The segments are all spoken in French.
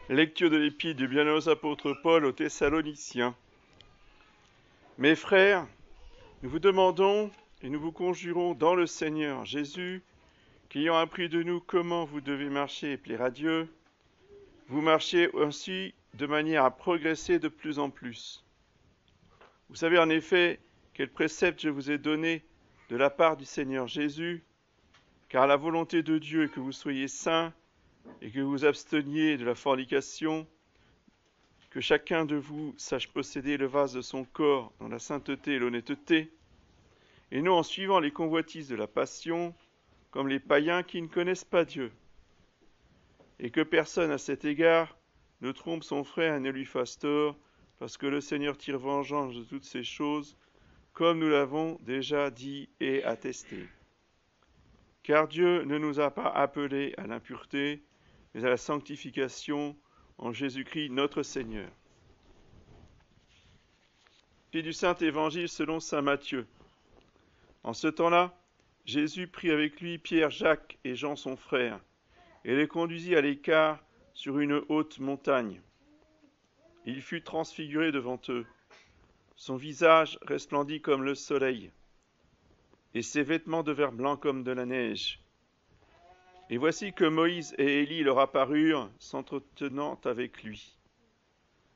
Lecture de l'épître du bienheureux apôtre Paul aux Thessaloniciens. Mes frères, nous vous demandons et nous vous conjurons dans le Seigneur Jésus, qu'ayant appris de nous comment vous devez marcher et plaire à Dieu, vous marchiez ainsi de manière à progresser de plus en plus. Vous savez en effet quel précepte je vous ai donné de la part du Seigneur Jésus, car la volonté de Dieu est que vous soyez saints et que vous vous absteniez de la fornication, que chacun de vous sache posséder le vase de son corps dans la sainteté et l'honnêteté, et non en suivant les convoitises de la passion, comme les païens qui ne connaissent pas Dieu. Et que personne à cet égard ne trompe son frère et ne lui fasse tort, parce que le Seigneur tire vengeance de toutes ces choses, comme nous l'avons déjà dit et attesté. Car Dieu ne nous a pas appelés à l'impureté, mais à la sanctification en Jésus-Christ notre Seigneur. Puis du Saint Évangile selon saint Matthieu. En ce temps-là, Jésus prit avec lui Pierre, Jacques et Jean son frère, et les conduisit à l'écart sur une haute montagne. Il fut transfiguré devant eux. Son visage resplendit comme le soleil, et ses vêtements devinrent blancs comme de la neige. Et voici que Moïse et Élie leur apparurent, s'entretenant avec lui.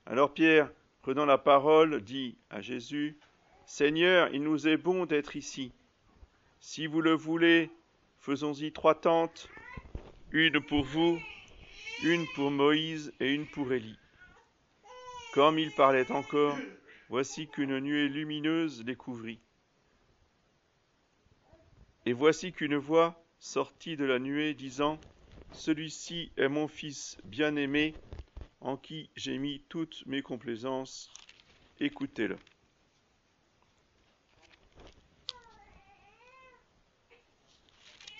Alors Pierre, prenant la parole, dit à Jésus, « Seigneur, il nous est bon d'être ici. Si vous le voulez, faisons-y 3 tentes, une pour vous, une pour Moïse et une pour Élie. » Comme il parlait encore, voici qu'une nuée lumineuse les couvrit. Et voici qu'une voix sortit de la nuée, disant, « Celui-ci est mon Fils bien-aimé, en qui j'ai mis toutes mes complaisances. Écoutez-le. »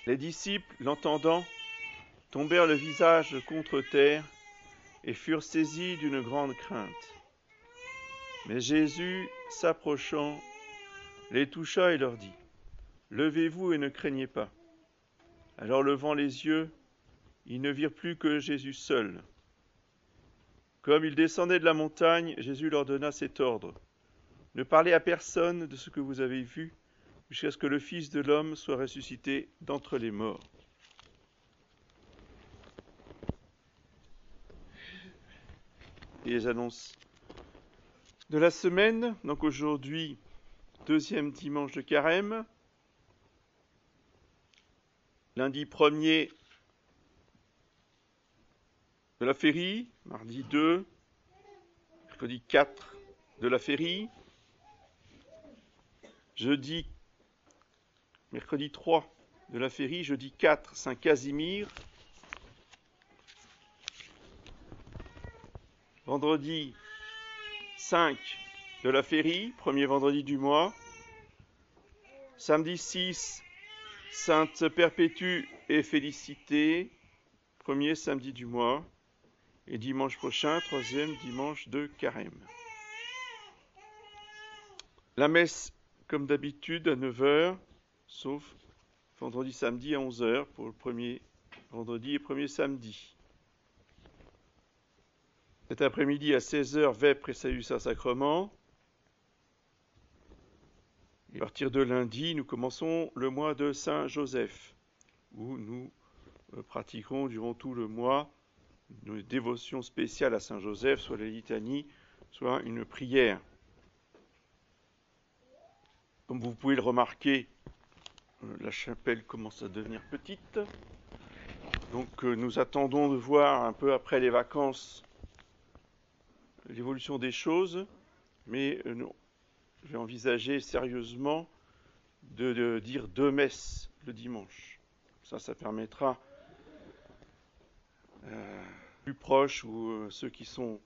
Les disciples, l'entendant, tombèrent le visage contre terre et furent saisis d'une grande crainte. Mais Jésus, s'approchant, les toucha et leur dit, « Levez-vous et ne craignez pas. » Alors levant les yeux, ils ne virent plus que Jésus seul. Comme ils descendaient de la montagne, Jésus leur donna cet ordre, « Ne parlez à personne de ce que vous avez vu, jusqu'à ce que le Fils de l'homme soit ressuscité d'entre les morts. » Et les annonces de la semaine, donc aujourd'hui, 2e dimanche de Carême, lundi 1er de la Férie, mardi 2, mercredi 4 de la Férie, jeudi, mercredi 3 de la Férie, jeudi 4, Saint Casimir, vendredi 5 de la Férie, premier vendredi du mois, samedi 6, Sainte Perpétue et Félicité, premier samedi du mois, et dimanche prochain, 3e dimanche de Carême. La messe, comme d'habitude, à 9h, sauf vendredi, samedi à 11h pour le premier vendredi et premier samedi. Cet après-midi à 16h, vêpres et salut Saint-Sacrement. Et à partir de lundi, nous commençons le mois de Saint-Joseph, où nous pratiquerons durant tout le mois une dévotion spéciale à Saint-Joseph, soit la litanie, soit une prière. Comme vous pouvez le remarquer, la chapelle commence à devenir petite. Donc nous attendons de voir un peu après les vacances l'évolution des choses, mais je vais envisager sérieusement de dire 2 messes le dimanche. Ça permettra plus proches ou ceux qui sont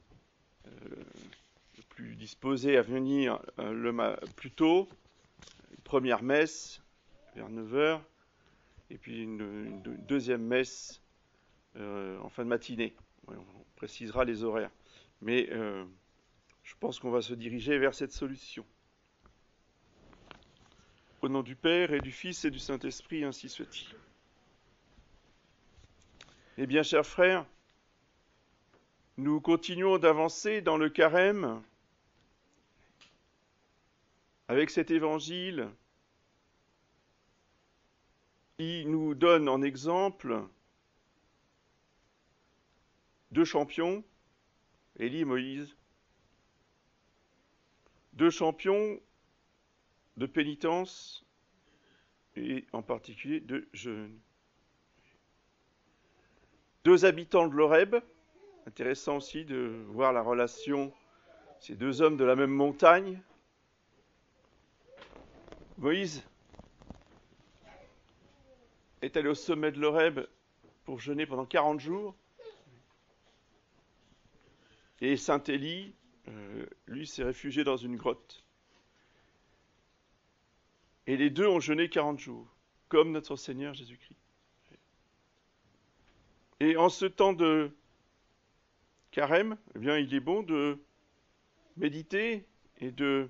plus disposés à venir plus tôt, une première messe vers 9h, et puis une deuxième messe en fin de matinée. Ouais, on précisera les horaires. Mais je pense qu'on va se diriger vers cette solution. Au nom du Père et du Fils et du Saint-Esprit, ainsi soit-il. Eh bien, chers frères, Nous continuons d'avancer dans le carême avec cet évangile qui nous donne en exemple deux champions, Élie et Moïse, deux champions de pénitence et en particulier de jeûne. Deux habitants de l'Horeb, intéressant aussi de voir la relation, ces deux hommes de la même montagne. Moïse est allé au sommet de l'Horeb pour jeûner pendant 40 jours. Et saint Élie, lui, s'est réfugié dans une grotte. Et les deux ont jeûné 40 jours, comme notre Seigneur Jésus-Christ. Et en ce temps de carême, eh bien, il est bon de méditer et de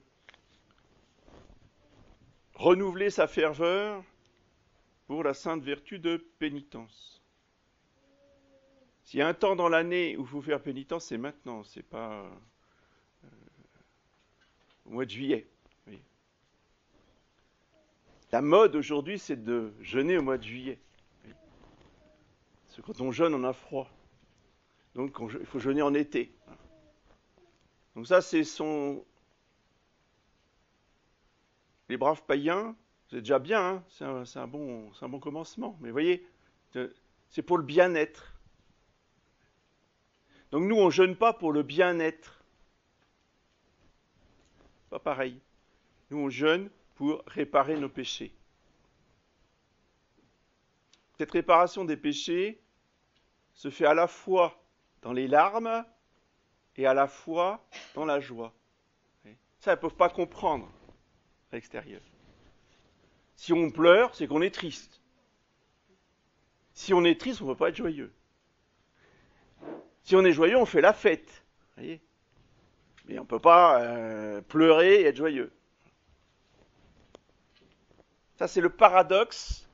renouveler sa ferveur pour la sainte vertu de pénitence. S'il y a un temps dans l'année où il faut faire pénitence, c'est maintenant, c'est pas au mois de juillet. Oui. La mode aujourd'hui, c'est de jeûner au mois de juillet. Oui. Parce que quand on jeûne, on a froid. Donc il faut jeûner en été. Donc ça, les braves païens, c'est déjà bien, hein, c'est un bon commencement. Mais vous voyez, c'est pour le bien-être. Donc nous, on ne jeûne pas pour le bien-être. Pas pareil. Nous, on jeûne pour réparer nos péchés. Cette réparation des péchés se fait à la fois dans les larmes et à la fois dans la joie. Ça, elles ne peuvent pas comprendre à l'extérieur. Si on pleure, c'est qu'on est triste. Si on est triste, on ne peut pas être joyeux. Si on est joyeux, on fait la fête. Voyez ? Mais on ne peut pas pleurer et être joyeux. Ça, c'est le paradoxe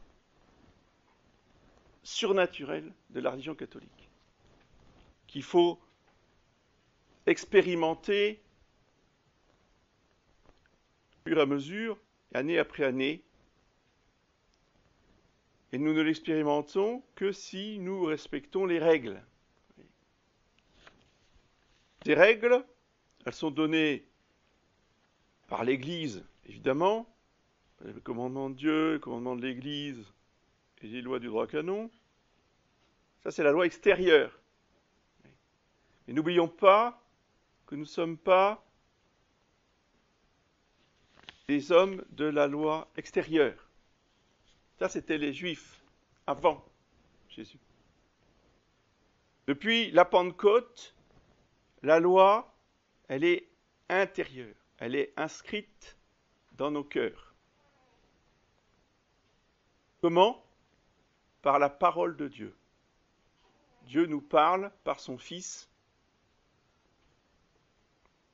surnaturel de la religion catholique, qu'il faut expérimenter au fur et à mesure, année après année, et nous ne l'expérimentons que si nous respectons les règles. Ces règles, elles sont données par l'Église, évidemment, le commandement de Dieu, le commandement de l'Église et les lois du droit canon. Ça, c'est la loi extérieure. Et n'oublions pas que nous ne sommes pas des hommes de la loi extérieure. Ça, c'était les Juifs, avant Jésus. Depuis la Pentecôte, la loi, elle est intérieure. Elle est inscrite dans nos cœurs. Comment ? Par la parole de Dieu. Dieu nous parle par son Fils.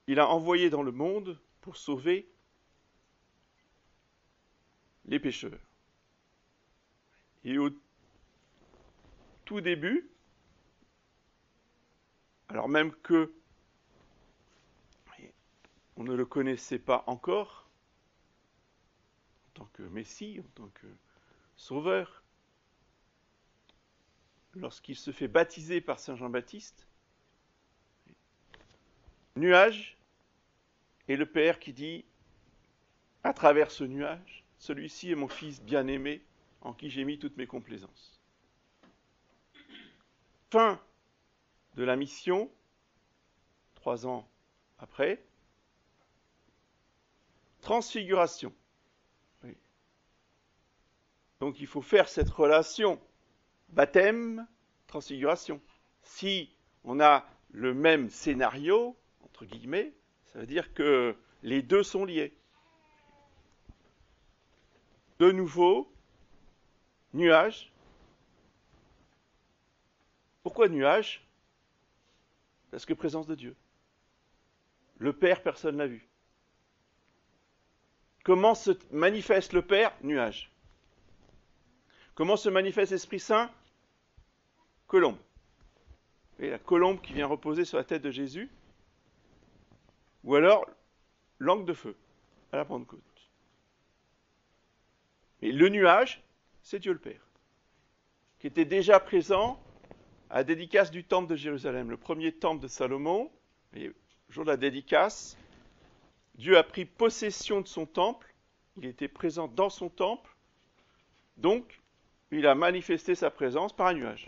Il a envoyé dans le monde pour sauver les pécheurs. Et au tout début, alors même que on ne le connaissait pas encore, en tant que Messie, en tant que Sauveur, lorsqu'il se fait baptiser par Saint Jean-Baptiste, nuage, et le Père qui dit, à travers ce nuage, celui-ci est mon Fils bien-aimé, en qui j'ai mis toutes mes complaisances. Fin de la mission, 3 ans après, transfiguration. Oui. Donc il faut faire cette relation baptême, transfiguration. Si on a le même scénario, entre guillemets, ça veut dire que les deux sont liés. De nouveau, nuage. Pourquoi nuage ? Parce que présence de Dieu. Le Père, personne ne l'a vu. Comment se manifeste le Père ? Nuage. Comment se manifeste l'Esprit Saint ? Colombe. voyez, la colombe qui vient reposer sur la tête de Jésus, ou alors l'angle de feu à la Pentecôte. Et le nuage, c'est Dieu le Père, qui était déjà présent à la dédicace du temple de Jérusalem, le premier temple de Salomon. Et le jour de la dédicace, Dieu a pris possession de son temple, il était présent dans son temple, donc il a manifesté sa présence par un nuage.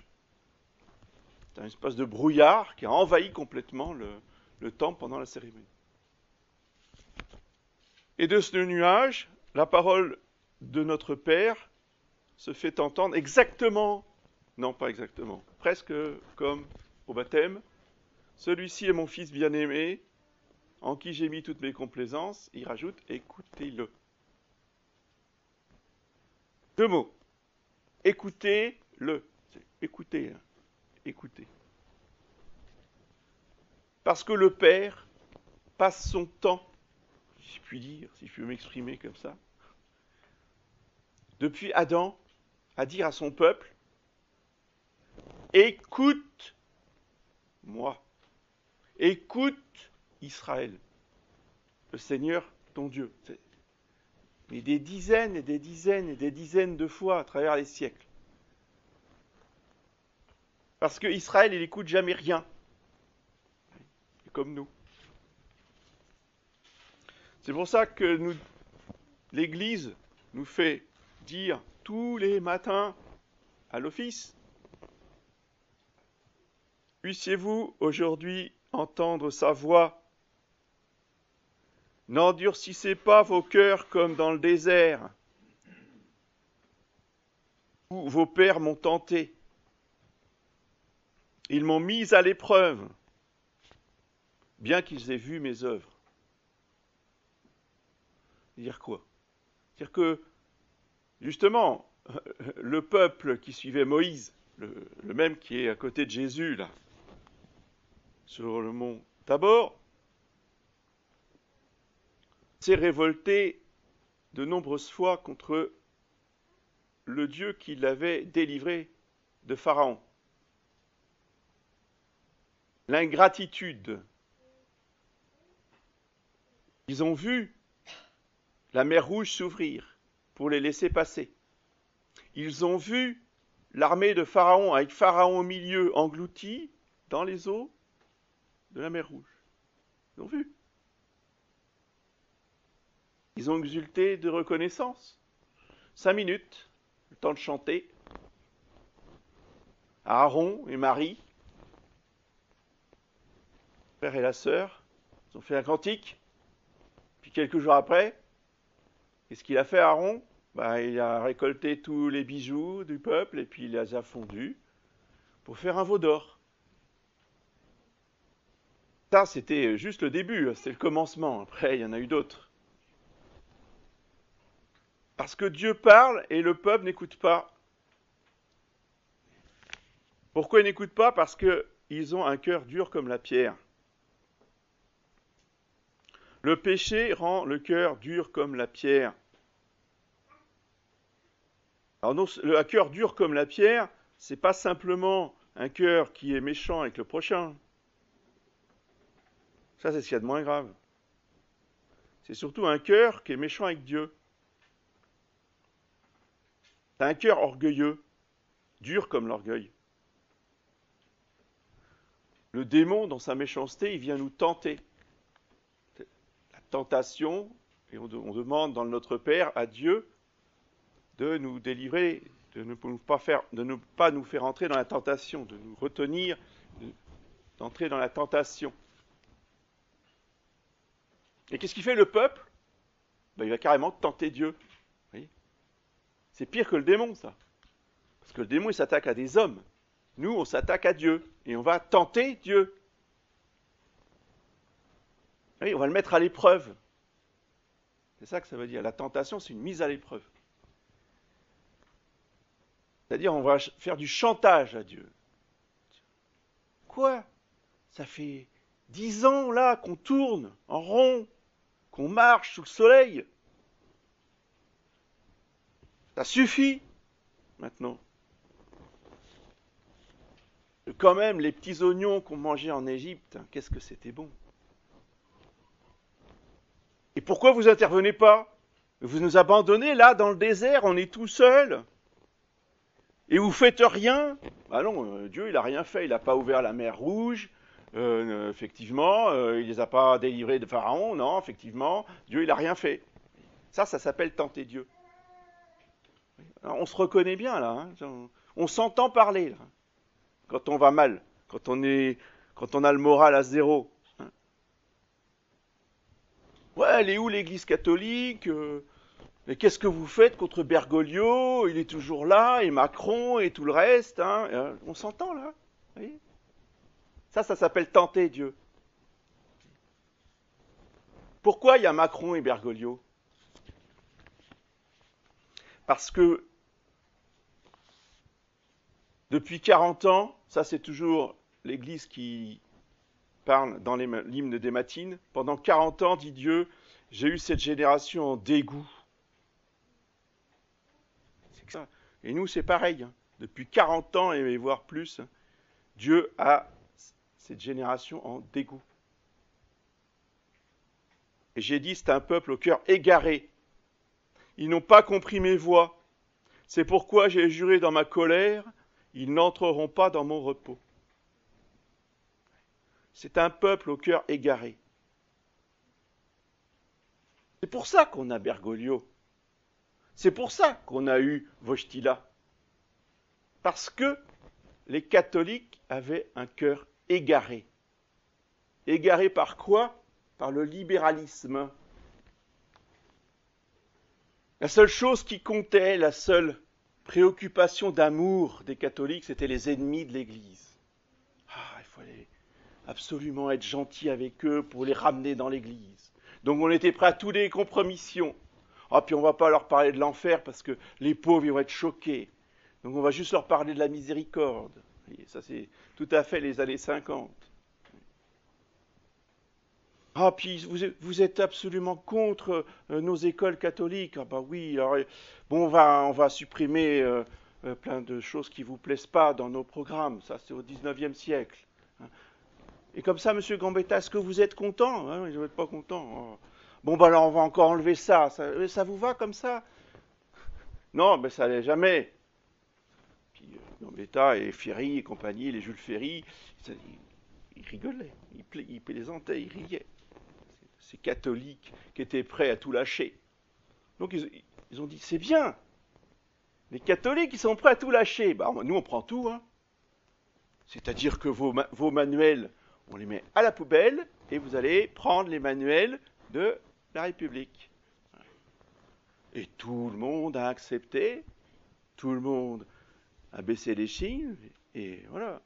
C'est un espèce de brouillard qui a envahi complètement le temple pendant la cérémonie. Et de ce nuage, la parole de notre Père se fait entendre exactement, non pas exactement, presque comme au baptême. Celui-ci est mon fils bien-aimé, en qui j'ai mis toutes mes complaisances. Il rajoute, écoutez-le. 2 mots. Écoutez-le. Écoutez, hein. Écoutez. Parce que le Père passe son temps, si je puis dire, si je puis m'exprimer comme ça, depuis Adam, à dire à son peuple, écoute-moi. Écoute Israël, le Seigneur ton Dieu. Mais des dizaines et des dizaines et des dizaines de fois à travers les siècles. Parce que Israël, il n'écoute jamais rien. Comme nous. C'est pour ça que l'Église nous fait dire tous les matins à l'office, puissiez-vous aujourd'hui entendre sa voix. N'endurcissez pas vos cœurs comme dans le désert, où vos pères m'ont tenté. Ils m'ont mis à l'épreuve, bien qu'ils aient vu mes œuvres. Dire quoi? Dire que, justement, le peuple qui suivait Moïse, le même qui est à côté de Jésus, là, sur le mont Tabor, s'est révolté de nombreuses fois contre le Dieu qui l'avait délivré de Pharaon. L'ingratitude. Ils ont vu la mer Rouge s'ouvrir pour les laisser passer. Ils ont vu l'armée de Pharaon, avec Pharaon au milieu, englouti dans les eaux de la mer Rouge. Ils ont vu. Ils ont exulté de reconnaissance. 5 minutes, le temps de chanter. Aaron et Marie, le frère et la sœur, ils ont fait un cantique. Puis quelques jours après, qu'est-ce qu'il a fait Aaron? Il a récolté tous les bijoux du peuple et puis il les a fondus pour faire un veau d'or. Ça, c'était juste le début, c'était le commencement. Après, il y en a eu d'autres. Parce que Dieu parle et le peuple n'écoute pas. Pourquoi ils n'écoutent pas? Parce qu'ils ont un cœur dur comme la pierre. Le péché rend le cœur dur comme la pierre. Alors non, un cœur dur comme la pierre, c'est pas simplement un cœur qui est méchant avec le prochain. Ça, c'est ce qu'il y a de moins grave. C'est surtout un cœur qui est méchant avec Dieu. C'est un cœur orgueilleux, dur comme l'orgueil. Le démon, dans sa méchanceté, il vient nous tenter. La tentation, et on demande dans Notre Père à Dieu de nous délivrer, de ne pas nous faire entrer dans la tentation, de nous retenir d'entrer dans la tentation. Et qu'est-ce qu'il fait le peuple? Il va carrément tenter Dieu. Vous voyez, c'est pire que le démon, ça. Parce que le démon, il s'attaque à des hommes. Nous, on s'attaque à Dieu. Et on va tenter Dieu. Oui, on va le mettre à l'épreuve. C'est ça que ça veut dire. La tentation, c'est une mise à l'épreuve. C'est-à-dire, on va faire du chantage à Dieu. Quoi? Ça fait 10 ans, là, qu'on tourne en rond, qu'on marche sous le soleil. Ça suffit, maintenant. quand même, les petits oignons qu'on mangeait en Égypte, qu'est-ce que c'était bon. Et pourquoi vous intervenez pas? Vous nous abandonnez là, dans le désert, on est tout seul. Et vous faites rien? Ah non, Dieu, il a rien fait. Il n'a pas ouvert la mer Rouge. Effectivement, il les a pas délivrés de Pharaon. Non, effectivement, Dieu, il a rien fait. Ça s'appelle tenter Dieu. Alors, on se reconnaît bien là. On s'entend parler là. Quand on va mal, quand on a le moral à zéro. Ouais, elle est où l'Église catholique? Mais qu'est-ce que vous faites contre Bergoglio? Il est toujours là, et Macron, et tout le reste. On s'entend là. Vous voyez, ça s'appelle tenter Dieu. Pourquoi il y a Macron et Bergoglio? Parce que depuis 40 ans, ça c'est toujours l'Église qui parle dans l'hymne des matines, pendant 40 ans, dit Dieu, j'ai eu cette génération en dégoût. Et nous, c'est pareil. Depuis 40 ans, et voire plus, Dieu a cette génération en dégoût. Et j'ai dit, c'est un peuple au cœur égaré. Ils n'ont pas compris mes voies. C'est pourquoi j'ai juré dans ma colère, ils n'entreront pas dans mon repos. C'est un peuple au cœur égaré. C'est pour ça qu'on a Bergoglio. C'est pour ça qu'on a eu Wojtyla. Parce que les catholiques avaient un cœur égaré. Égaré par quoi? Par le libéralisme. La seule chose qui comptait, la seule préoccupation d'amour des catholiques, c'était les ennemis de l'Église. Il fallait absolument être gentil avec eux pour les ramener dans l'Église. Donc on était prêt à toutes les compromissions. Puis on ne va pas leur parler de l'enfer parce que les pauvres ils vont être choqués. Donc on va juste leur parler de la miséricorde. Et ça c'est tout à fait les années 50. Puis vous êtes absolument contre nos écoles catholiques. Oui, alors, bon, on va supprimer plein de choses qui ne vous plaisent pas dans nos programmes. Ça c'est au 19e siècle. Et comme ça, monsieur Gambetta, est-ce que vous êtes content? Vous n'êtes pas content. Bon, alors on va encore enlever ça. Ça vous va comme ça? Non, mais ça n'allait jamais. Puis Gambetta et Ferry et compagnie, les Jules Ferry, ils rigolaient, ils plaisantaient, ils riaient. Ces catholiques qui étaient prêts à tout lâcher. Donc ils ont dit, c'est bien. Les catholiques, ils sont prêts à tout lâcher. Nous, on prend tout. C'est-à-dire que vos manuels, on les met à la poubelle et vous allez prendre les manuels de la République. Et tout le monde a accepté, tout le monde a baissé les chines, et voilà.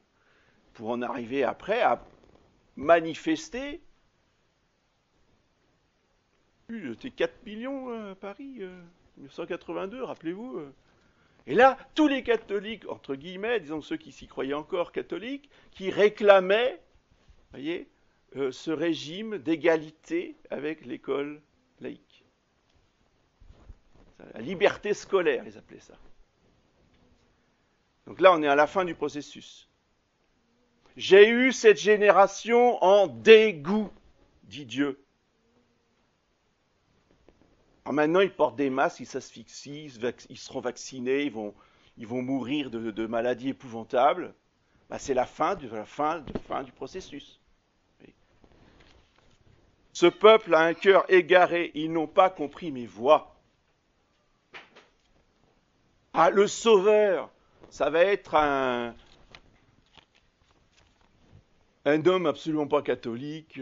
Pour en arriver après à manifester. C'était 4 millions à Paris, 1982, rappelez-vous. Et là, tous les catholiques, entre guillemets, disons ceux qui s'y croyaient encore catholiques, qui réclamaient, voyez, ce régime d'égalité avec l'école laïque. La liberté scolaire, ils appelaient ça. Donc là, on est à la fin du processus. J'ai eu cette génération en dégoût, dit Dieu. Alors maintenant, ils portent des masques, ils s'asphyxient, ils seront vaccinés, ils vont mourir de maladies épouvantables. C'est la fin du processus. Ce peuple a un cœur égaré, ils n'ont pas compris mes voies. Le sauveur, ça va être un homme absolument pas catholique,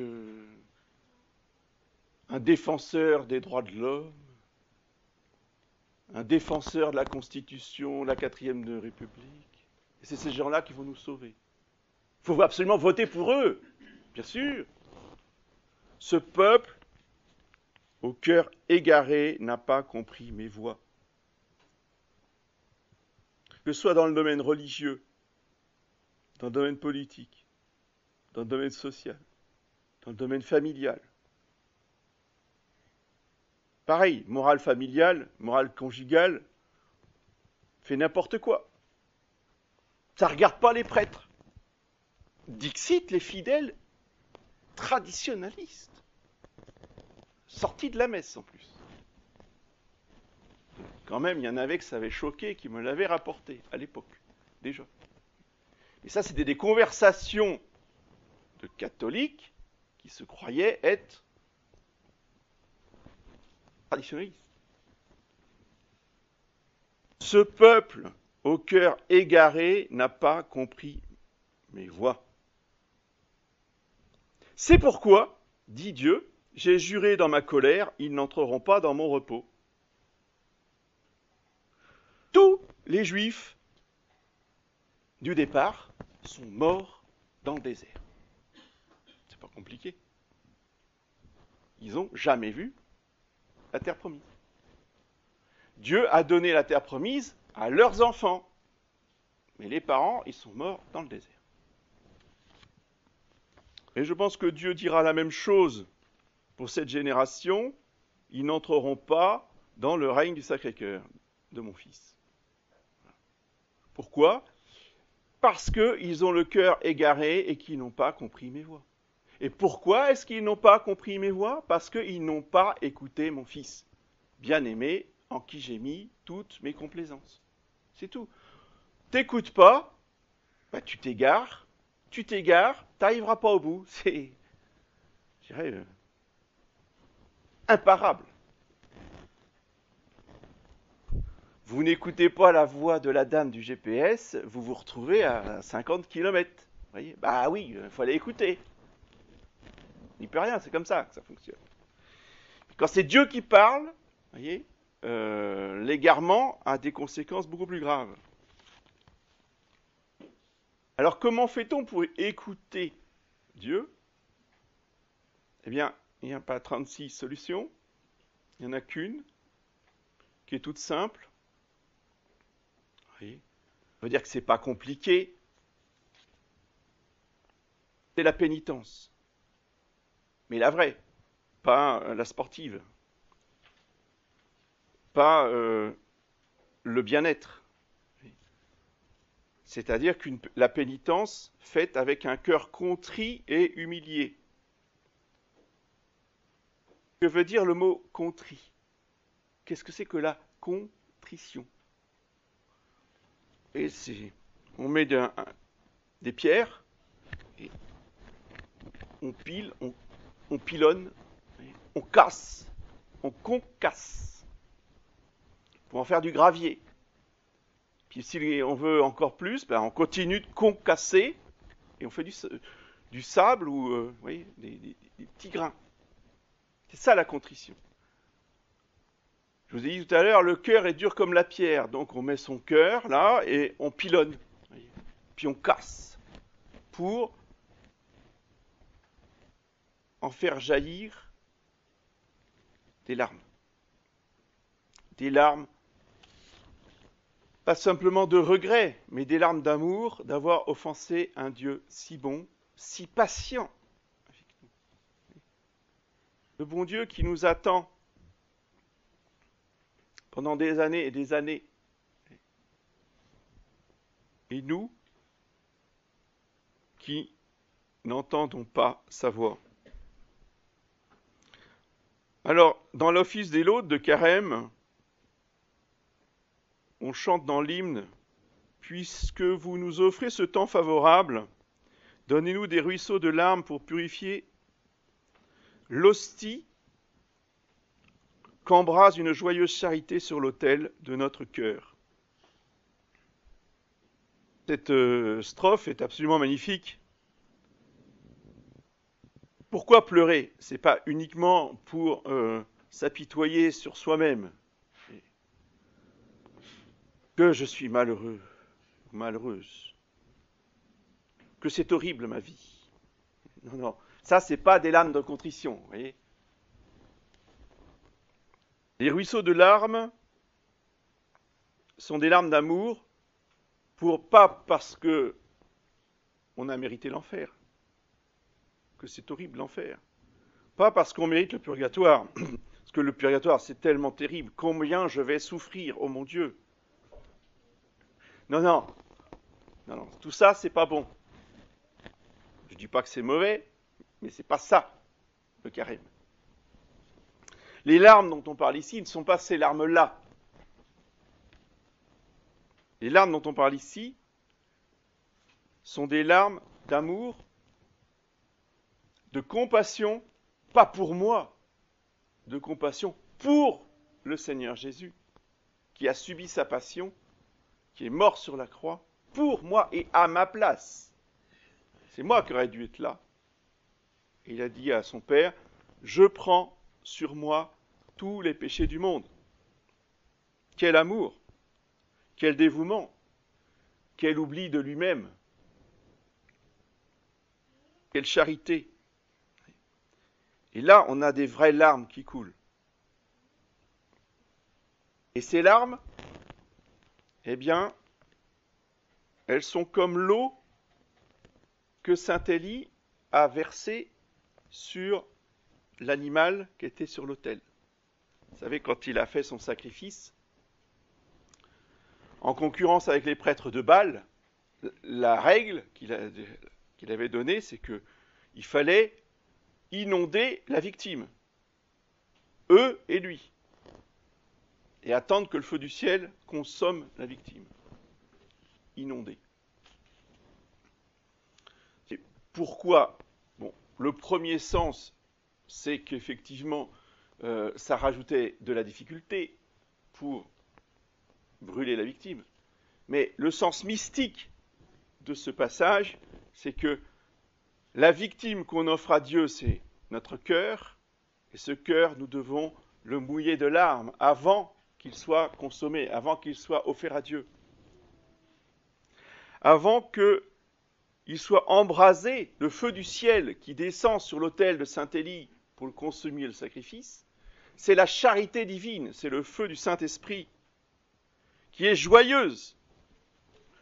un défenseur des droits de l'homme, un défenseur de la Constitution, la 4e République. Et c'est ces gens-là qui vont nous sauver. Il faut absolument voter pour eux, bien sûr. Ce peuple, au cœur égaré, n'a pas compris mes voies. Que ce soit dans le domaine religieux, dans le domaine politique, dans le domaine social, dans le domaine familial. Pareil, morale familiale, morale conjugale, fait n'importe quoi. Ça ne regarde pas les prêtres. Dixit les fidèles traditionnalistes, sortis de la messe en plus. Quand même, il y en avait que ça avait choqué, qui me l'avaient rapporté à l'époque, déjà. Et ça, c'était des conversations de catholiques qui se croyaient être traditionnalistes. Ce peuple, au cœur égaré, n'a pas compris mes voies. C'est pourquoi, dit Dieu, j'ai juré dans ma colère, ils n'entreront pas dans mon repos. Tous les Juifs du départ sont morts dans le désert. C'est pas compliqué. Ils n'ont jamais vu la terre promise. Dieu a donné la terre promise à leurs enfants. Mais les parents, ils sont morts dans le désert. Et je pense que Dieu dira la même chose pour cette génération. Ils n'entreront pas dans le règne du Sacré-Cœur de mon Fils. Pourquoi ? Parce qu'ils ont le cœur égaré et qu'ils n'ont pas compris mes voies. Et pourquoi est-ce qu'ils n'ont pas compris mes voies ? Parce qu'ils n'ont pas écouté mon Fils, bien-aimé, en qui j'ai mis toutes mes complaisances. C'est tout. T'écoutes pas, bah tu t'égares, t'arriveras pas au bout. C'est, je dirais, imparable. Vous n'écoutez pas la voix de la dame du GPS, vous vous retrouvez à 50 km. Vous voyez ? Bah oui, il faut aller écouter. Il n'y peut rien, c'est comme ça que ça fonctionne. Quand c'est Dieu qui parle, vous voyez, l'égarement a des conséquences beaucoup plus graves. Alors comment fait-on pour écouter Dieu ? Eh bien, il n'y a pas 36 solutions, il n'y en a qu'une, qui est toute simple. Oui. Ça veut dire que ce n'est pas compliqué. C'est la pénitence. Mais la vraie, pas la sportive. Pas le bien-être. C'est-à-dire que la pénitence faite avec un cœur contrit et humilié. Que veut dire le mot contrit ? Qu'est-ce que c'est que la contrition ? Et on met des pierres, et on pile, on pilonne, on casse, on concasse, pour en faire du gravier. Puis si on veut encore plus, ben on continue de concasser, et on fait du sable ou vous voyez, des petits grains. C'est ça la contrition. Je vous ai dit tout à l'heure, le cœur est dur comme la pierre, donc on met son cœur là et on pilonne, puis on casse pour en faire jaillir des larmes. Des larmes, pas simplement de regret, mais des larmes d'amour d'avoir offensé un Dieu si bon, si patient avec nous. Le bon Dieu qui nous attend pendant des années et des années. Et nous, qui n'entendons pas sa voix. Alors, dans l'office des laudes de Carême, on chante dans l'hymne « Puisque vous nous offrez ce temps favorable, donnez-nous des ruisseaux de larmes pour purifier l'hostie qu'embrase une joyeuse charité sur l'autel de notre cœur. » Cette strophe est absolument magnifique. Pourquoi pleurer ? Ce n'est pas uniquement pour s'apitoyer sur soi-même. Que je suis malheureux, malheureuse. Que c'est horrible ma vie. Non, non, ça c'est pas des larmes de contrition, vous voyez. Les ruisseaux de larmes sont des larmes d'amour, pas parce que on a mérité l'enfer, que c'est horrible l'enfer, pas parce qu'on mérite le purgatoire, parce que le purgatoire c'est tellement terrible, combien je vais souffrir, oh mon Dieu. Non, tout ça c'est pas bon. dis pas que c'est mauvais, mais c'est pas ça, le carême. Les larmes dont on parle ici ne sont pas ces larmes-là. Les larmes dont on parle ici sont des larmes d'amour, de compassion, pas pour moi, de compassion pour le Seigneur Jésus, qui a subi sa passion, qui est mort sur la croix, pour moi et à ma place. C'est moi qui aurais dû être là. Et il a dit à son Père, je prends sur moi tous les péchés du monde. Quel amour, quel dévouement, quel oubli de lui-même, quelle charité. Et là, on a des vraies larmes qui coulent. Et ces larmes, eh bien, elles sont comme l'eau que saint Élie a versée sur l'animal qui était sur l'autel. Vous savez, quand il a fait son sacrifice, en concurrence avec les prêtres de Baal, la règle qu'il avait donnée, c'est qu'il fallait inonder la victime, eux et lui, et attendre que le feu du ciel consomme la victime. Inonder. Et pourquoi ? Bon, le premier sens, c'est qu'effectivement, ça rajoutait de la difficulté pour brûler la victime. Mais le sens mystique de ce passage, c'est que la victime qu'on offre à Dieu, c'est notre cœur, et ce cœur, nous devons le mouiller de larmes avant qu'il soit consommé, avant qu'il soit offert à Dieu. Avant qu'il soit embrasé, le feu du ciel qui descend sur l'autel de saint Élie pour le consumer le sacrifice, c'est la charité divine, c'est le feu du Saint-Esprit qui est joyeuse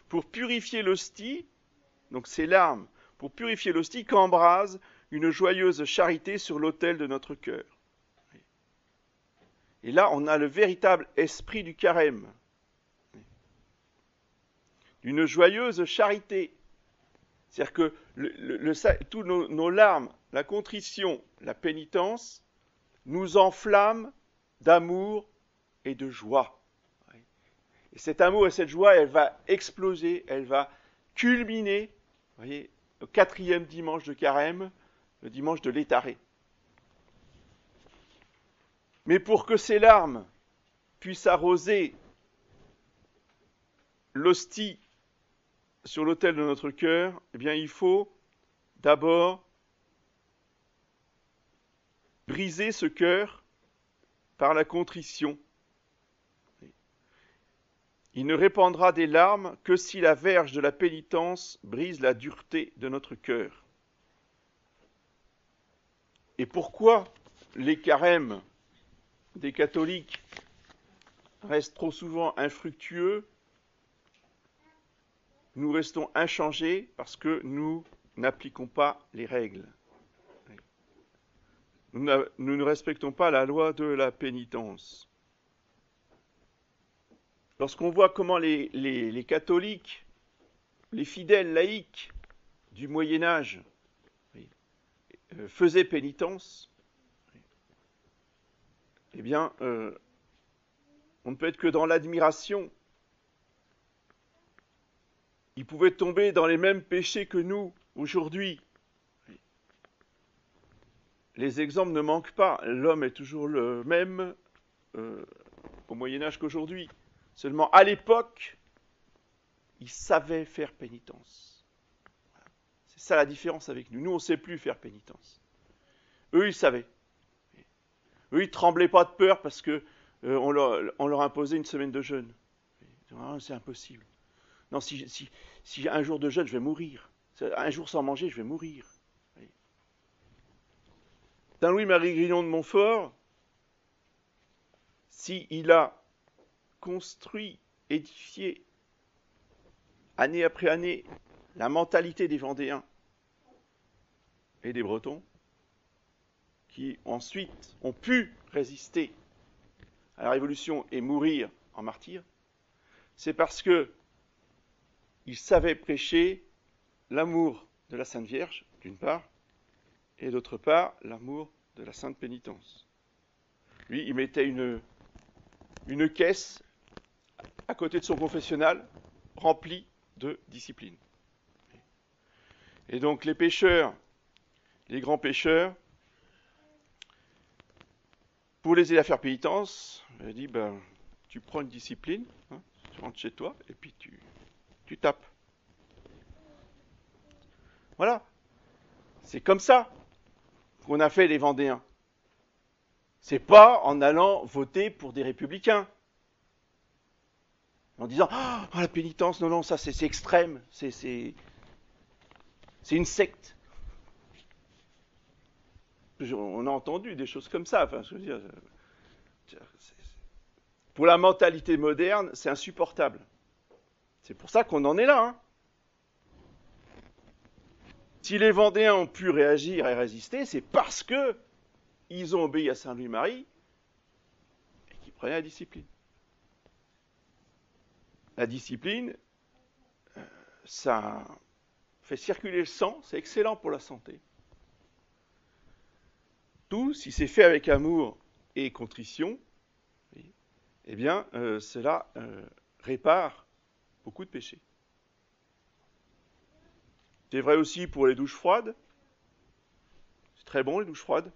pour purifier l'hostie, donc ces larmes, pour purifier l'hostie qu'embrase une joyeuse charité sur l'autel de notre cœur. Et là, on a le véritable esprit du carême, d'une joyeuse charité. C'est-à-dire que tous nos larmes, la contrition, la pénitence, nous enflamment d'amour et de joie. Et cet amour et cette joie, elle va exploser, elle va culminer, vous voyez, au 4e dimanche de carême, le dimanche de l'Étarée. Mais pour que ces larmes puissent arroser l'hostie sur l'autel de notre cœur, eh bien, il faut d'abord briser ce cœur par la contrition. Il ne répandra des larmes que si la verge de la pénitence brise la dureté de notre cœur. Et pourquoi les carèmes des catholiques restent trop souvent infructueux? Nous restons inchangés parce que nous n'appliquons pas les règles. Nous ne respectons pas la loi de la pénitence. Lorsqu'on voit comment les catholiques, les fidèles laïcs du Moyen-Âge faisaient pénitence, eh bien, on ne peut être que dans l'admiration. Ils pouvaient tomber dans les mêmes péchés que nous aujourd'hui. Les exemples ne manquent pas. L'homme est toujours le même au Moyen-Âge qu'aujourd'hui. Seulement, à l'époque, ils savaient faire pénitence. Voilà. C'est ça la différence avec nous. Nous, on ne sait plus faire pénitence. Eux, ils savaient. Eux, ils ne tremblaient pas de peur parce qu'on leur imposait une semaine de jeûne. Ah, c'est impossible. Non, si j'ai un jour de jeûne, je vais mourir. Un jour sans manger, je vais mourir. Saint Louis-Marie Grignon de Montfort, s'il a construit, édifié, année après année, la mentalité des Vendéens et des Bretons, qui ensuite ont pu résister à la Révolution et mourir en martyrs, c'est parce que ils savaient prêcher l'amour de la Sainte Vierge d'une part, et d'autre part, l'amour de la sainte pénitence. Lui, il mettait une caisse à côté de son confessionnal remplie de discipline. Et donc les pécheurs, les grands pécheurs, pour les aider à faire pénitence, il dit, tu prends une discipline, hein, tu rentres chez toi, et puis tu tapes. Voilà. C'est comme ça qu'on a fait les Vendéens. C'est pas en allant voter pour des républicains. En disant, la pénitence, non, ça c'est extrême, c'est une secte. On a entendu des choses comme ça. Enfin, je veux dire, pour la mentalité moderne, c'est insupportable. C'est pour ça qu'on en est là. Hein. Si les Vendéens ont pu réagir et résister, c'est parce que ils ont obéi à Saint-Louis-Marie et qu'ils prenaient la discipline. La discipline, ça fait circuler le sang, c'est excellent pour la santé. Tout, si c'est fait avec amour et contrition, eh bien, cela répare beaucoup de péchés. C'est vrai aussi pour les douches froides. C'est très bon, les douches froides.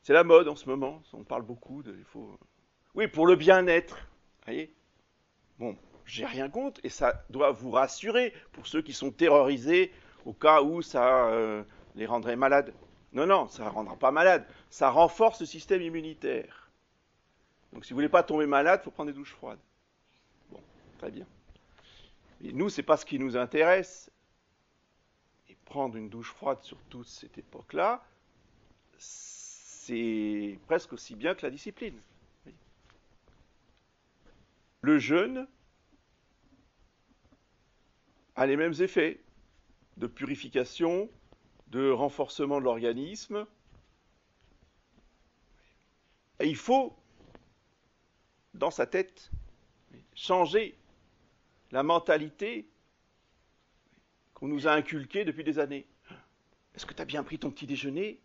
C'est la mode en ce moment. On parle beaucoup de... Oui, pour le bien-être. Vous voyez ? Bon, j'ai rien contre, et ça doit vous rassurer pour ceux qui sont terrorisés au cas où ça les rendrait malades. Non, ça ne rendra pas malade. Ça renforce le système immunitaire. Donc si vous ne voulez pas tomber malade, il faut prendre des douches froides. Bon, très bien. Et nous, ce n'est pas ce qui nous intéresse. Et prendre une douche froide sur toute cette époque-là, c'est presque aussi bien que la discipline. Le jeûne a les mêmes effets de purification, de renforcement de l'organisme. Et il faut, dans sa tête, changer la mentalité qu'on nous a inculquée depuis des années. Est-ce que tu as bien pris ton petit déjeuner ?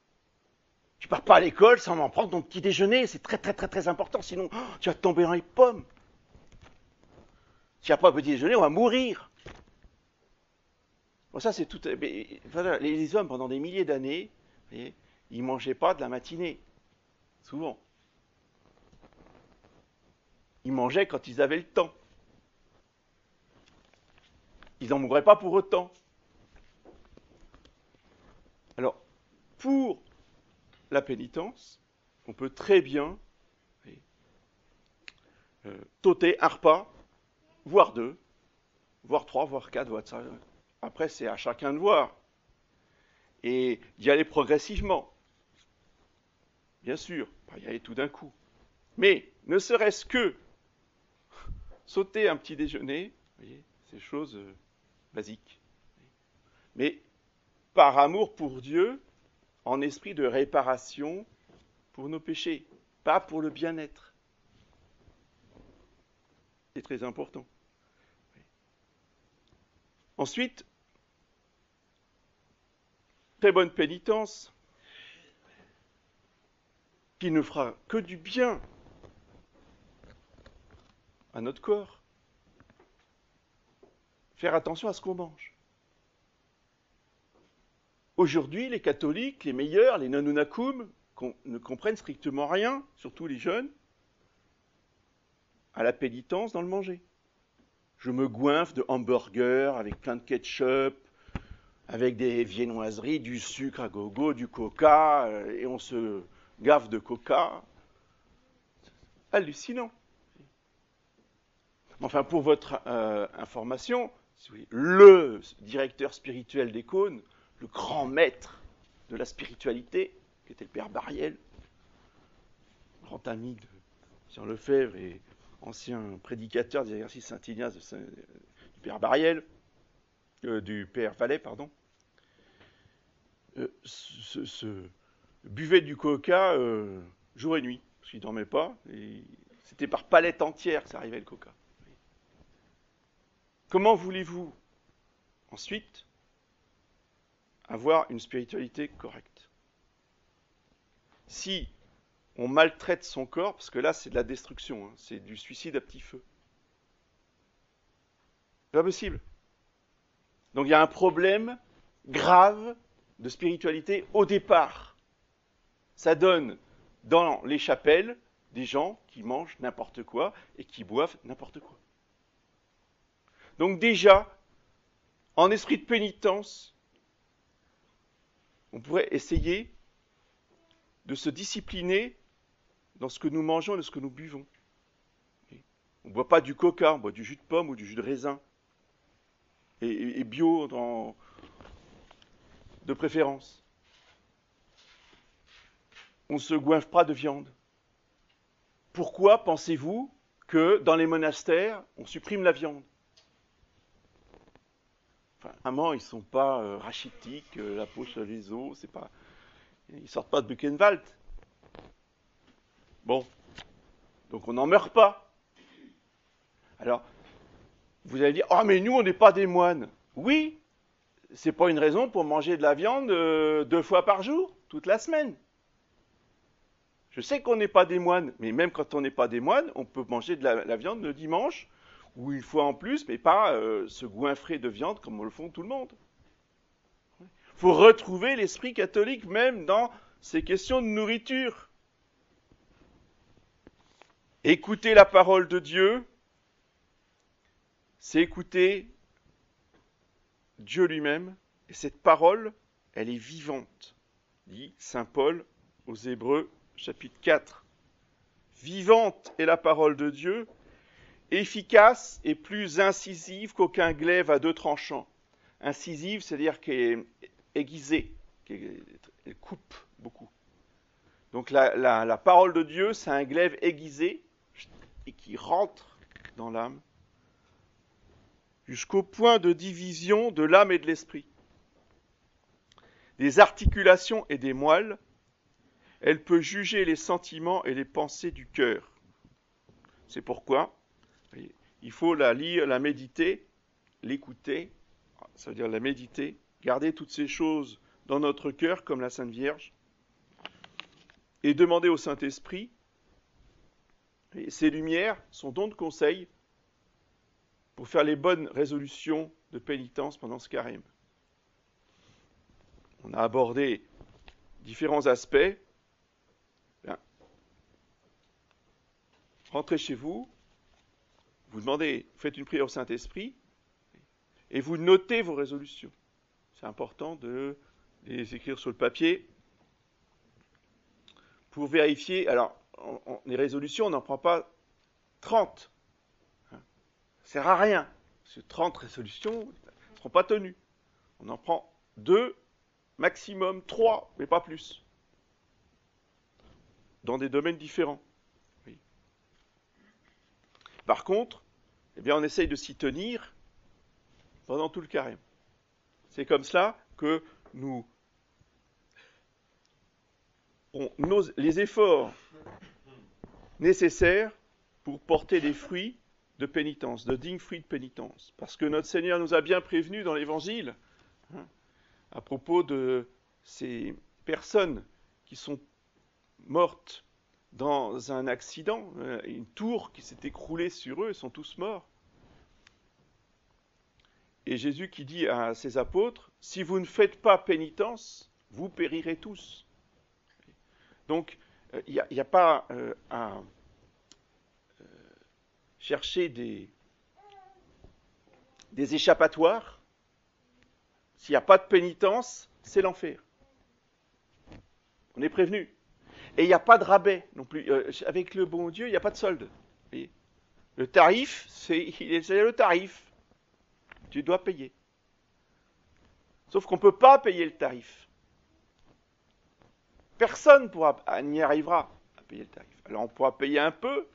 Tu pars pas à l'école sans en prendre ton petit déjeuner, c'est très très très très important, sinon tu vas tomber dans les pommes. Si tu n'as pas un petit déjeuner, on va mourir. Bon, ça c'est tout. Mais, voilà, les hommes pendant des milliers d'années, ils ne mangeaient pas de la matinée, souvent. Ils mangeaient quand ils avaient le temps. Ils n'en mourraient pas pour autant. Alors, pour la pénitence, on peut très bien t'ôter un repas, voire 2, voire 3, voire 4, voire 5. Après, c'est à chacun de voir. Et d'y aller progressivement. Bien sûr, pas y aller tout d'un coup. Mais, ne serait-ce que sauter un petit déjeuner, vous voyez, c'est chose basique. Mais par amour pour Dieu, en esprit de réparation pour nos péchés, pas pour le bien-être. C'est très important. Ensuite, très bonne pénitence, qui ne fera que du bien à notre corps. Faire attention à ce qu'on mange. Aujourd'hui, les catholiques, les meilleurs, les non-unakum, ne comprennent strictement rien, surtout les jeunes, à la pénitence dans le manger. Je me goinfre de hamburgers avec plein de ketchup, avec des viennoiseries, du sucre à gogo, du coca, et on se gaffe de coca. Hallucinant. Enfin, pour votre information, le directeur spirituel des Cônes, le grand maître de la spiritualité, qui était le père Bariel, grand ami de Jean Lefebvre et ancien prédicateur des exercices Saint-Ignace du père Bariel, du père Vallet, pardon, buvait du coca jour et nuit, parce qu'il ne dormait pas, et c'était par palette entière que ça arrivait le coca. Comment voulez-vous ensuite avoir une spiritualité correcte. Si on maltraite son corps, parce que là c'est de la destruction, hein, c'est du suicide à petit feu. C'est pas possible. Donc il y a un problème grave de spiritualité au départ. Ça donne dans les chapelles des gens qui mangent n'importe quoi et qui boivent n'importe quoi. Donc déjà, en esprit de pénitence, on pourrait essayer de se discipliner dans ce que nous mangeons et de ce que nous buvons. On ne boit pas du coca, on boit du jus de pomme ou du jus de raisin. Et bio de préférence. On ne se goinfre pas de viande. Pourquoi pensez-vous que dans les monastères, on supprime la viande? Enfin, vraiment, ils ne sont pas rachitiques, la peau sur les os, c'est pas... Ils sortent pas de Buchenwald. Bon, donc on n'en meurt pas. Alors, vous allez dire, oh mais nous on n'est pas des moines. Oui, c'est pas une raison pour manger de la viande 2 fois par jour, toute la semaine. Je sais qu'on n'est pas des moines, mais même quand on n'est pas des moines, on peut manger de la viande le dimanche, ou une fois en plus, mais pas se goinfrer de viande comme le font tout le monde. Il faut retrouver l'esprit catholique même dans ces questions de nourriture. Écouter la parole de Dieu, c'est écouter Dieu lui-même, et cette parole, elle est vivante, dit saint Paul aux Hébreux, chapitre 4. Vivante est la parole de Dieu, efficace et plus incisive qu'aucun glaive à 2 tranchants. Incisive, c'est-à-dire qu'elle est aiguisée, qu'elle coupe beaucoup. Donc la parole de Dieu, c'est un glaive aiguisé et qui rentre dans l'âme, jusqu'au point de division de l'âme et de l'esprit. Des articulations et des moelles, elle peut juger les sentiments et les pensées du cœur. C'est pourquoi il faut la lire, la méditer, l'écouter, ça veut dire la méditer, garder toutes ces choses dans notre cœur comme la Sainte Vierge, et demander au Saint-Esprit, et ces lumières, son don de conseil, pour faire les bonnes résolutions de pénitence pendant ce carême. On a abordé différents aspects. Bien. Rentrez chez vous, vous demandez, faites une prière au Saint-Esprit, et vous notez vos résolutions. C'est important de les écrire sur le papier pour vérifier. Alors, les résolutions, on n'en prend pas 30. Ça ne sert à rien. Parce que 30 résolutions ne seront pas tenues. On en prend 2, maximum 3, mais pas plus. Dans des domaines différents. Oui. Par contre, eh bien, on essaye de s'y tenir pendant tout le carême. C'est comme cela que les efforts nécessaires pour porter des fruits de pénitence, de dignes fruits de pénitence. Parce que notre Seigneur nous a bien prévenus dans l'Évangile, à propos de ces personnes qui sont mortes dans un accident, une tour qui s'est écroulée sur eux, ils sont tous morts. Et Jésus qui dit à ses apôtres, si vous ne faites pas pénitence, vous périrez tous. Donc, il n'y a pas à chercher des échappatoires. S'il n'y a pas de pénitence, c'est l'enfer. On est prévenu. Et il n'y a pas de rabais non plus. Avec le bon Dieu, il n'y a pas de solde. Voyez, le tarif, c'est le tarif. Tu dois payer. Sauf qu'on ne peut pas payer le tarif. Personne n'y arrivera à payer le tarif. Alors on pourra payer un peu,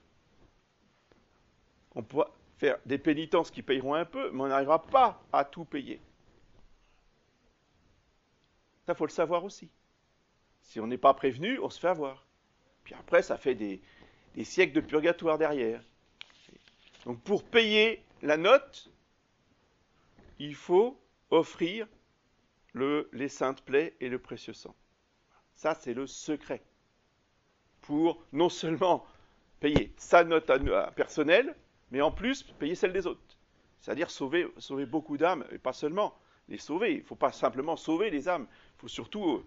on pourra faire des pénitences qui payeront un peu, mais on n'arrivera pas à tout payer. Ça, il faut le savoir aussi. Si on n'est pas prévenu, on se fait avoir. Puis après, ça fait des siècles de purgatoire derrière. Donc pour payer la note, il faut offrir les saintes plaies et le précieux sang. Ça, c'est le secret. Pour non seulement payer sa note personnelle, mais en plus payer celle des autres. C'est-à-dire sauver beaucoup d'âmes, et pas seulement les sauver. Il ne faut pas simplement sauver les âmes, il faut surtout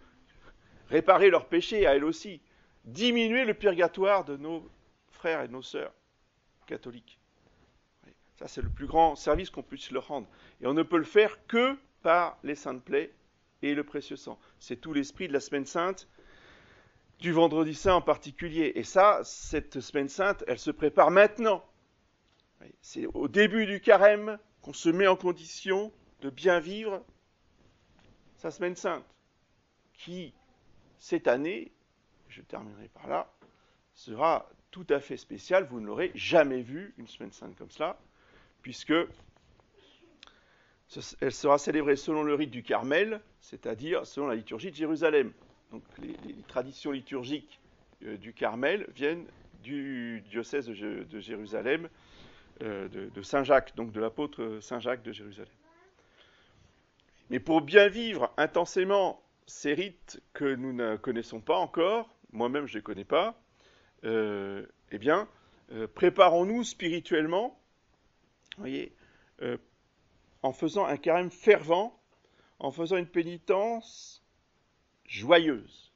réparer leurs péchés à elles aussi. Diminuer le purgatoire de nos frères et de nos sœurs catholiques. Ça, c'est le plus grand service qu'on puisse leur rendre. Et on ne peut le faire que par les saintes plaies et le précieux sang. C'est tout l'esprit de la Semaine Sainte, du Vendredi Saint en particulier. Et ça, cette Semaine Sainte, elle se prépare maintenant. C'est au début du carême qu'on se met en condition de bien vivre sa Semaine Sainte, qui, cette année, je terminerai par là, sera tout à fait spéciale. Vous ne l'aurez jamais vu, une Semaine Sainte comme cela, puisque elle sera célébrée selon le rite du Carmel, c'est-à-dire selon la liturgie de Jérusalem. Donc les traditions liturgiques du Carmel viennent du diocèse de Jérusalem, de Saint Jacques, donc de l'apôtre Saint Jacques de Jérusalem. Mais pour bien vivre intensément ces rites que nous ne connaissons pas encore, moi-même je ne les connais pas, préparons-nous spirituellement, voyez, en faisant un carême fervent, en faisant une pénitence joyeuse.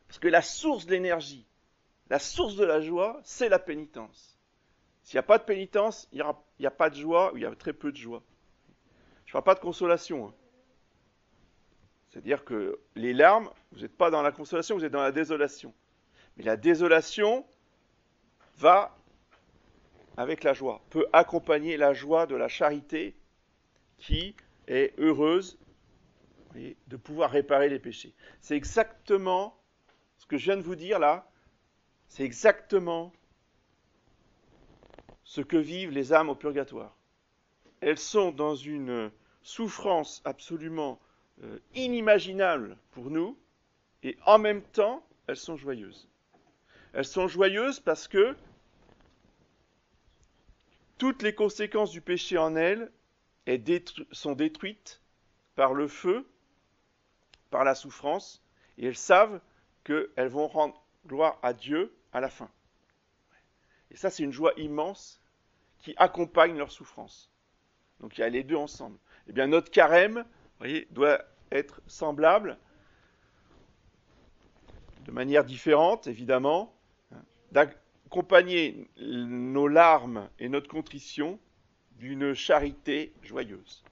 Parce que la source de l'énergie, la source de la joie, c'est la pénitence. S'il n'y a pas de pénitence, il n'y a pas de joie, ou il y a très peu de joie. Je ne parle pas de consolation. C'est-à-dire que les larmes, vous n'êtes pas dans la consolation, vous êtes dans la désolation. Mais la désolation va avec la joie, peut accompagner la joie de la charité qui est heureuse, voyez, de pouvoir réparer les péchés. C'est exactement ce que je viens de vous dire là, c'est exactement ce que vivent les âmes au purgatoire. Elles sont dans une souffrance absolument inimaginable pour nous, et en même temps, elles sont joyeuses. Elles sont joyeuses parce que toutes les conséquences du péché en elles sont détruites par le feu, par la souffrance, et elles savent qu'elles vont rendre gloire à Dieu à la fin. Et ça, c'est une joie immense qui accompagne leur souffrance. Donc il y a les deux ensemble. Eh bien, notre carême, voyez, doit être semblable, de manière différente, évidemment, d'accompagner nos larmes et notre contrition d'une charité joyeuse.